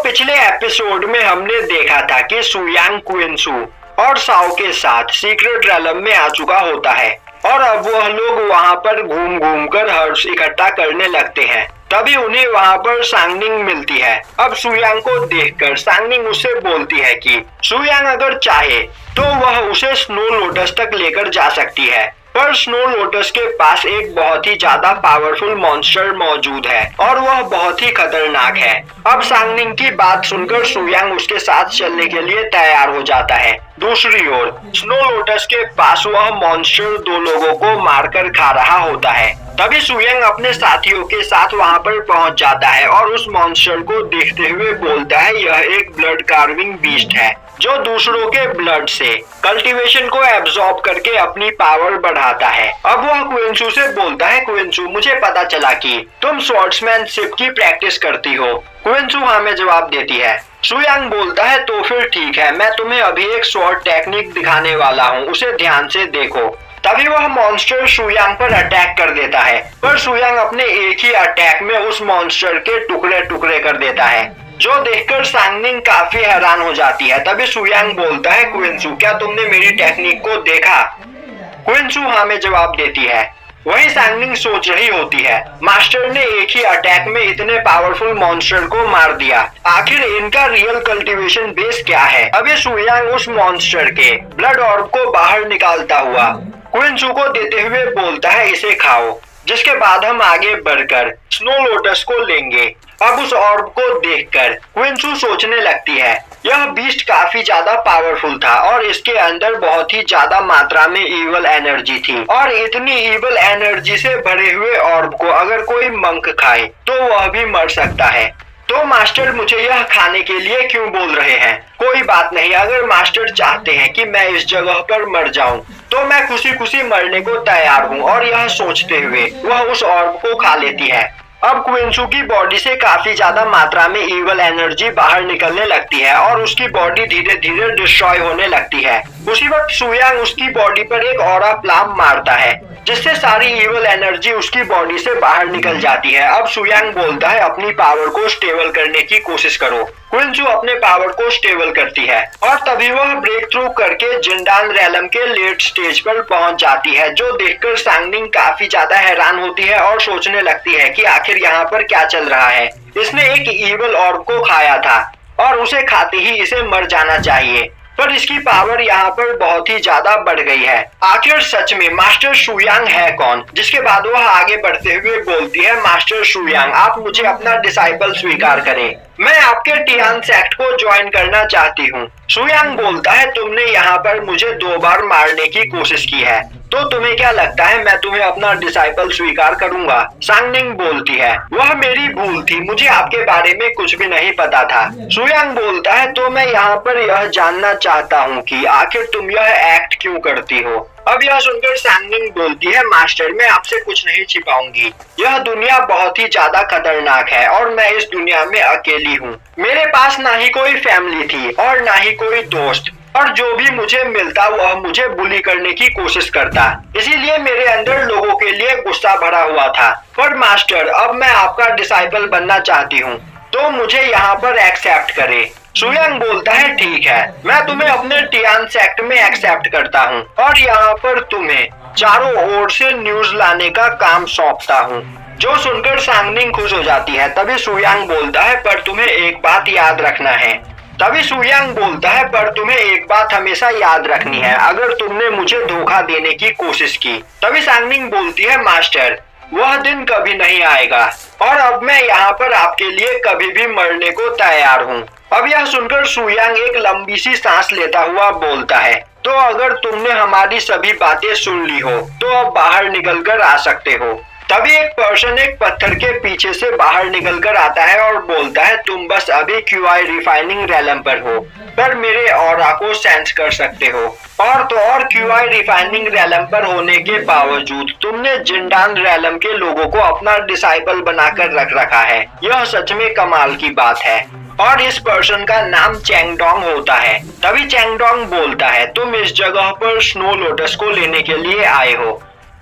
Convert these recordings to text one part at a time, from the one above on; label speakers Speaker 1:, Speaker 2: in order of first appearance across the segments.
Speaker 1: पिछले एपिसोड में हमने देखा था कि सुयांग क्विंसू और साओ के साथ सीक्रेट रेलम में आ चुका होता है और अब वह लोग वहां पर घूम घूम कर हर्ष इकट्ठा करने लगते हैं। तभी उन्हें वहां पर सांगनिंग मिलती है। अब सुयांग को देखकर सांगनिंग उससे बोलती है कि सुयांग अगर चाहे तो वह उसे स्नो लोटस तक लेकर जा सकती है, पर स्नो लोटस के पास एक बहुत ही ज्यादा पावरफुल मॉन्स्टर मौजूद है और वह बहुत ही खतरनाक है। अब सांगनिंग की बात सुनकर सुयांग उसके साथ चलने के लिए तैयार हो जाता है। दूसरी ओर स्नो लोटस के पास वह मॉन्स्टर दो लोगों को मारकर खा रहा होता है। तभी सुयांग अपने साथियों के साथ वहां पर पहुंच जाता है और उस मॉन्स्टर को देखते हुए बोलता है यह एक ब्लड कार्विंग बीस्ट है जो दूसरों के ब्लड से कल्टीवेशन को एब्जॉर्ब करके अपनी पावर बढ़ाता है। अब वह क्विंसू से बोलता है, क्विंसू मुझे पता चला कि तुम स्वॉर्ड्समैनशिप की प्रैक्टिस करती हो। क्विंसू हाँ में जवाब देती है। सुयांग बोलता है तो फिर ठीक है, मैं तुम्हें अभी एक स्वॉर्ड टेक्निक दिखाने वाला हूँ, उसे ध्यान से देखो। तभी वह मॉन्स्टर सुयांग पर अटैक कर देता है, पर सुयांग अपने एक ही अटैक में उस मॉन्स्टर के टुकड़े टुकड़े कर देता है, जो देखकर सांगनिंग काफी हैरान हो जाती है। तभी सुयांग बोलता है, क्विंसू क्या तुमने मेरी टेक्निक को देखा? क्विंसू हाँ में जवाब देती है। वही सांगनिंग सोच रही होती है, मास्टर ने एक ही अटैक में इतने पावरफुल मॉन्स्टर को मार दिया, आखिर इनका रियल कल्टीवेशन बेस क्या है? अभी सुयांग उस मॉन्स्टर के ब्लड ऑर्ब को बाहर निकालता हुआ क्विंसू को देते हुए बोलता है इसे खाओ, जिसके बाद हम आगे बढ़कर स्नो लोटस को लेंगे। अब उस ऑर्ब को देखकर क्विंसू सोचने लगती है यह बीस्ट काफी ज्यादा पावरफुल था और इसके अंदर बहुत ही ज्यादा मात्रा में इवल एनर्जी थी और इतनी इवल एनर्जी से भरे हुए ऑर्ब को अगर कोई मंक खाए तो वह भी मर सकता है। तो मास्टर मुझे यह खाने के लिए क्यों बोल रहे हैं? कोई बात नहीं, अगर मास्टर चाहते हैं कि मैं इस जगह पर मर जाऊं तो मैं खुशी खुशी मरने को तैयार हूं। और यह सोचते हुए वह उस ऑर्ब को खा लेती है। अब क्विंसू की बॉडी से काफी ज्यादा मात्रा में इवल एनर्जी बाहर निकलने लगती है और उसकी बॉडी धीरे धीरे डिस्ट्रॉय होने लगती है। उसी वक्त सुयांग उसकी बॉडी पर एक ऑरा प्लाम मारता है, जिससे सारी इवल एनर्जी उसकी बॉडी से बाहर निकल जाती है। अब सुयांग बोलता है अपनी पावर को स्टेबल करने की कोशिश करो। क्विंसू अपने पावर को स्टेबल करती है और तभी वह ब्रेक थ्रू करके जिंडान रेलम के लेट स्टेज पर पहुंच जाती है, जो देखकर सांगनिंग काफी ज्यादा हैरान होती है और सोचने लगती है कि आखिर यहाँ पर क्या चल रहा है। इसने एक इवल ऑर्ब को खाया था और उसे खाते ही इसे मर जाना चाहिए, पर इसकी पावर यहाँ पर बहुत ही ज्यादा बढ़ गई है। आखिर सच में मास्टर सुयांग है कौन? जिसके बाद वह आगे बढ़ते हुए बोलती है, मास्टर सुयांग आप मुझे अपना डिसाइपल स्वीकार करें, मैं आपके टियान सेक्ट को ज्वाइन करना चाहती हूँ। सुयांग बोलता है तुमने यहाँ पर मुझे 2 बार मारने की कोशिश की है, तो तुम्हें क्या लगता है मैं तुम्हें अपना डिसाइपल स्वीकार करूंगा? सांगनिंग बोलती है वह मेरी भूल थी, मुझे आपके बारे में कुछ भी नहीं पता था। सुयांग बोलता है तो मैं यहाँ पर यह जानना चाहता हूँ कि आखिर तुम यह एक्ट क्यों करती हो? अब यह सुनकर सांगनिंग बोलती है, मास्टर मैं आपसे कुछ नहीं छिपाऊंगी, यह दुनिया बहुत ही ज्यादा खतरनाक है और मैं इस दुनिया में अकेली हूँ। मेरे पास ना ही कोई फैमिली थी और ना ही कोई दोस्त, और जो भी मुझे मिलता वह मुझे बुली करने की कोशिश करता, इसीलिए मेरे अंदर लोगों के लिए गुस्सा भरा हुआ था। पर मास्टर अब मैं आपका डिसाइपल बनना चाहती हूँ, तो मुझे यहाँ पर एक्सेप्ट करे। सुयांग बोलता है ठीक है, मैं तुम्हें अपने टियान सेक्ट में एक्सेप्ट करता हूँ और यहाँ पर तुम्हें चारों ओर से न्यूज लाने का काम सौंपता हूँ। जो सुनकर सांगनिंग खुश हो जाती है। तभी सुयांग बोलता है पर तुम्हें एक बात याद रखना है। तभी सुयांग बोलता है पर तुम्हें एक बात हमेशा याद रखनी है, अगर तुमने मुझे धोखा देने की कोशिश की। तभी सांगनिंग बोलती है मास्टर वह दिन कभी नहीं आएगा और अब मैं यहाँ पर आपके लिए कभी भी मरने को तैयार हूँ। अब यह सुनकर सुयांग एक लंबी सी सांस लेता हुआ बोलता है तो अगर तुमने हमारी सभी बातें सुन ली हो तो अब बाहर निकल कर आ सकते हो। तभी एक पर्सन एक पत्थर के पीछे से बाहर निकलकर आता है और बोलता है तुम बस अभी क्यूआई रिफाइनिंग रेलम पर हो, पर मेरे ऑरा को सेंस कर सकते हो। और तो और क्यूआई रिफाइनिंग रेलम पर होने के बावजूद तुमने जिंडान रेलम के लोगों को अपना डिसाइपल बनाकर रख रखा है, यह सच में कमाल की बात है। और इस पर्सन का नाम चैंगडोंग होता है। तभी चैंगडोंग बोलता है तुम इस जगह पर स्नो लोटस को लेने के लिए आए हो,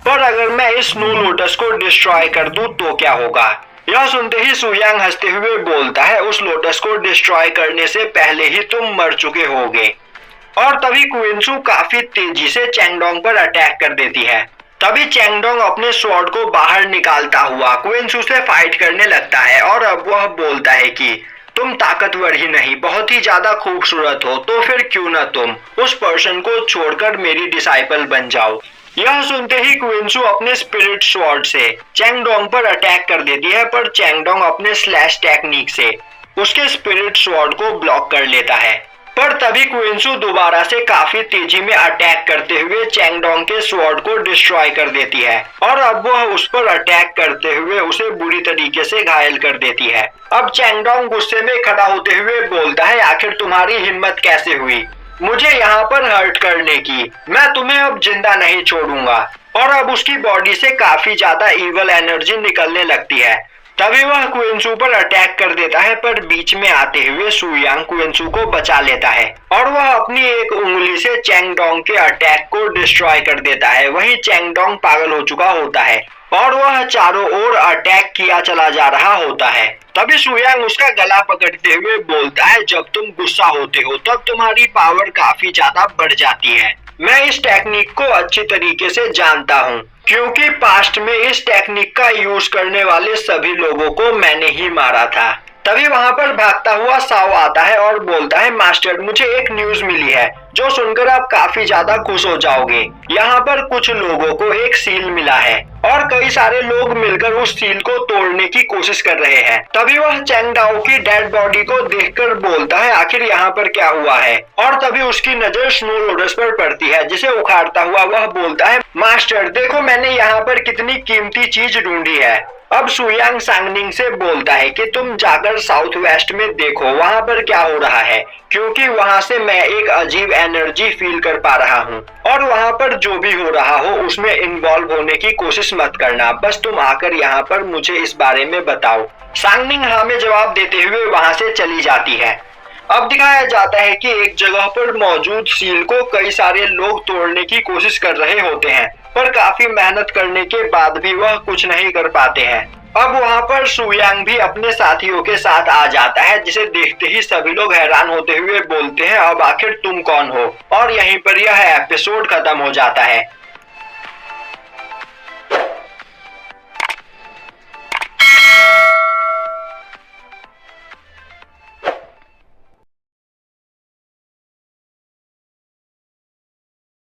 Speaker 1: पर अगर मैं इस स्नो लोटस को डिस्ट्रॉय कर दूं तो क्या होगा? यह सुनते ही सुयांग हंसते हुए बोलता है, उस लोटस को डिस्ट्रॉय करने से पहले ही तुम मर चुके होगे। और तभी क्विंसू काफी तेजी से चैंगडोंग पर अटैक कर देती है। तभी चैंगडोंग अपने स्वॉर्ड को बाहर निकालता हुआ क्विंसू से फाइट करने लगता है और अब वह बोलता है कि तुम ताकतवर ही नहीं, बहुत ही ज्यादा खूबसूरत हो, तो फिर क्यों ना तुम उस पर्सन को छोड़कर मेरी डिसाइपल बन जाओ। यह सुनते ही क्विंसू अपने स्पिरिट स्वॉर्ड से चैंगडोंग पर अटैक कर देती है, पर चैंगडोंग अपने स्लैश टेक्निक से उसके स्पिरिट स्वॉर्ड को ब्लॉक कर लेता है। पर तभी क्विंसू दोबारा से काफी तेजी में अटैक करते हुए चैंगडोंग के स्वॉर्ड को डिस्ट्रॉय कर देती है और अब वह उस पर अटैक करते हुए उसे बुरी तरीके से घायल कर देती है। अब चैंगडोंग गुस्से में खड़ा होते हुए बोलता है, आखिर तुम्हारी हिम्मत कैसे हुई मुझे यहाँ पर हर्ट करने की, मैं तुम्हें अब जिंदा नहीं छोड़ूंगा। और अब उसकी बॉडी से काफी ज्यादा इवल एनर्जी निकलने लगती है। तभी वह क्विंसू पर अटैक कर देता है, पर बीच में आते हुए सुयांग क्विंसू को बचा लेता है और वह अपनी एक उंगली से चैंगडोंग के अटैक को डिस्ट्रॉय कर देता है। वहीं चैंगडोंग पागल हो चुका होता है और वह चारों ओर अटैक किया चला जा रहा होता है। तभी सुयांग उसका गला पकड़ते हुए बोलता है, जब तुम गुस्सा होते हो तब तुम्हारी पावर काफी ज्यादा बढ़ जाती है। मैं इस टेक्निक को अच्छी तरीके से जानता हूँ, क्योंकि पास्ट में इस टेक्निक का यूज करने वाले सभी लोगों को मैंने ही मारा था। तभी वहां पर भागता हुआ साओ आता है और बोलता है, मास्टर मुझे एक न्यूज मिली है जो सुनकर आप काफी ज्यादा खुश हो जाओगे। यहाँ पर कुछ लोगों को एक सील मिला है और कई सारे लोग मिलकर उस सील को तोड़ने की कोशिश कर रहे हैं। तभी वह चैंगडाओ की डेड बॉडी को देखकर बोलता है, आखिर यहाँ पर क्या हुआ है। और तभी उसकी नजर स्नो लोटस पर पड़ती है, जिसे उखाड़ता हुआ वह बोलता है, मास्टर देखो मैंने यहाँ पर कितनी कीमती चीज ढूंढी है। अब सुयांग सांगनिंग से बोलता है कि तुम जाकर साउथ वेस्ट में देखो वहां पर क्या हो रहा है, क्योंकि वहां से मैं एक अजीब एनर्जी फील कर पा रहा हूँ और वहां पर जो भी हो रहा हो उसमें इन्वॉल्व होने की कोशिश मत करना, बस तुम आकर यहाँ पर मुझे इस बारे में बताओ। सांगनिंग हाँ में जवाब देते हुए वहां से चली जाती है। अब दिखाया जाता है कि एक जगह पर मौजूद सील को कई सारे लोग तोड़ने की कोशिश कर रहे होते हैं, पर काफी मेहनत करने के बाद भी वह कुछ नहीं कर पाते हैं। अब वहां पर सुयांग भी अपने साथियों के साथ आ जाता है, जिसे देखते ही सभी लोग हैरान होते हुए बोलते हैं, अब आखिर तुम कौन हो। और यहीं पर यह एपिसोड खत्म हो जाता है।